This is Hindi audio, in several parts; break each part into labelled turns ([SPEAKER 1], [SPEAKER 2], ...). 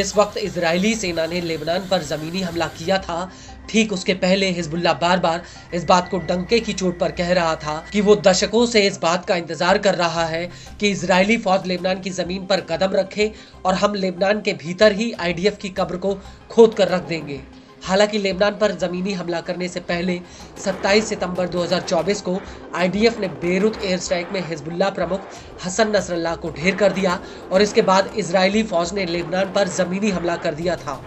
[SPEAKER 1] जिस वक्त इजरायली सेना ने लेबनान पर जमीनी हमला किया था, ठीक उसके पहले हिजबुल्लाह बार बार इस बात को डंके की चोट पर कह रहा था कि वो दशकों से इस बात का इंतजार कर रहा है कि इजरायली फौज लेबनान की जमीन पर कदम रखे और हम लेबनान के भीतर ही आईडीएफ की कब्र को खोद कर रख देंगे। हालांकि लेबनान पर जमीनी हमला करने से पहले 27 सितंबर 2024 को आईडीएफ ने बेरूत एयर स्ट्राइक में हिजबुल्लाह प्रमुख हसन नसरल्लाह को ढेर कर दिया और इसके बाद इजरायली फौज ने लेबनान पर जमीनी हमला कर दिया था।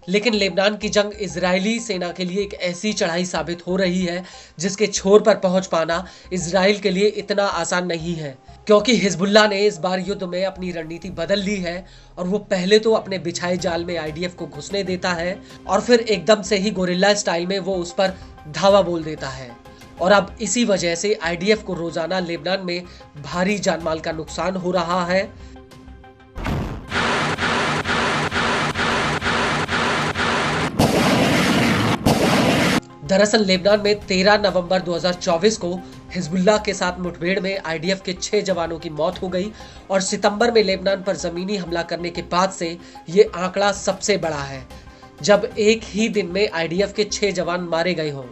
[SPEAKER 1] लेकिन लेबनान की जंग इजरायली सेना के लिए एक ऐसी चढ़ाई साबित हो रही है जिसके छोर पर पहुंच पाना इजराइल के लिए इतना आसान नहीं है, क्योंकि हिजबुल्लाह ने इस बार युद्ध में अपनी रणनीति बदल ली है और वो पहले तो अपने बिछाए जाल में आईडीएफ को घुसने देता है और फिर एकदम से ही गोरिल्ला स्टाइल में वो उस पर धावा बोल देता है। और अब इसी वजह से आईडीएफ को रोजाना लेबनान में भारी जानमाल का नुकसान हो रहा है। दरअसल लेबनान में 13 नवंबर 2024 को हिजबुल्लाह के साथ मुठभेड़ में आईडीएफ के 6 जवानों की मौत हो गई और सितंबर में लेबनान पर जमीनी हमला करने के बाद से ये आंकड़ा सबसे बड़ा है, जब एक ही दिन में आईडीएफ के 6 जवान मारे गए हों।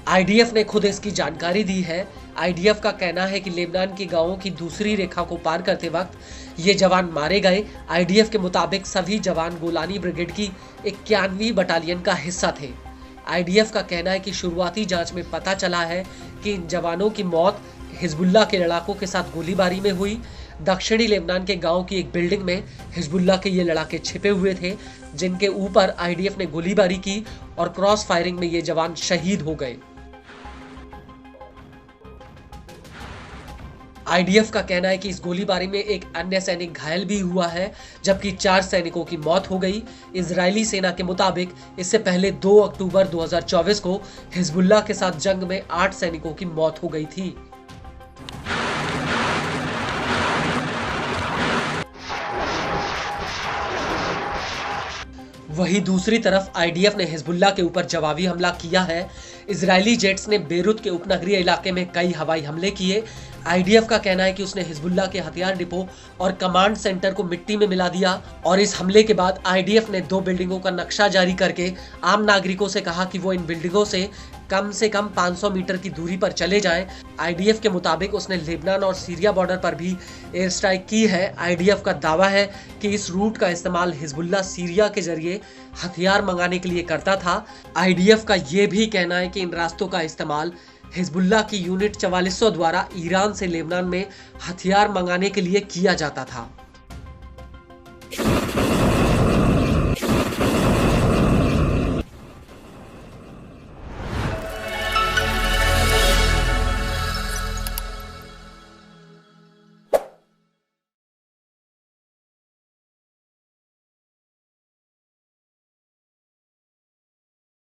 [SPEAKER 1] आईडीएफ ने खुद इसकी जानकारी दी है। आईडीएफ का कहना है कि लेबनान की गांवों की दूसरी रेखा को पार करते वक्त ये जवान मारे गए। आईडीएफ के मुताबिक सभी जवान गोलानी ब्रिगेड की 91वीं बटालियन का हिस्सा थे। आईडीएफ का कहना है कि शुरुआती जांच में पता चला है कि इन जवानों की मौत हिजबुल्लाह के लड़ाकों के साथ गोलीबारी में हुई। दक्षिणी लेबनान के गांव की एक बिल्डिंग में हिजबुल्लाह के ये लड़ाके छिपे हुए थे, जिनके ऊपर आईडीएफ ने गोलीबारी की और क्रॉस फायरिंग में ये जवान शहीद हो गए। आईडीएफ का कहना है कि इस गोलीबारी में एक अन्य सैनिक घायल भी हुआ है, जबकि 4 सैनिकों की मौत हो गई। इजरायली सेना के मुताबिक इससे पहले 2 अक्टूबर 2024 को हिजबुल्लाह के साथ जंग में 8 सैनिकों की मौत हो गई थी। वहीं दूसरी तरफ आईडीएफ ने हिजबुल्लाह के ऊपर जवाबी हमला किया है। इजरायली जेट्स ने बेरूत के उपनगरीय इलाके में कई हवाई हमले किए। आईडीएफ का कहना है कि उसने हिजबुल्लाह के हथियार डिपो और कमांड सेंटर को मिट्टी में मिला दिया और इस हमले के बाद आईडीएफ ने 2 बिल्डिंगों का नक्शा जारी करके आम नागरिकों से कहा कि वो इन बिल्डिंगों से कम 500 मीटर की दूरी पर चले जाएं। आईडीएफ के मुताबिक उसने लेबनान और सीरिया बॉर्डर पर भी एयर स्ट्राइक की है। आईडीएफ का दावा है कि इस रूट का इस्तेमाल हिजबुल्लाह सीरिया के जरिए हथियार मंगाने के लिए करता था। आईडीएफ का ये भी कहना है कि इन रास्तों का इस्तेमाल हिजबुल्लाह की यूनिट 4400 द्वारा ईरान से लेबनान में हथियार मंगाने के लिए किया जाता था।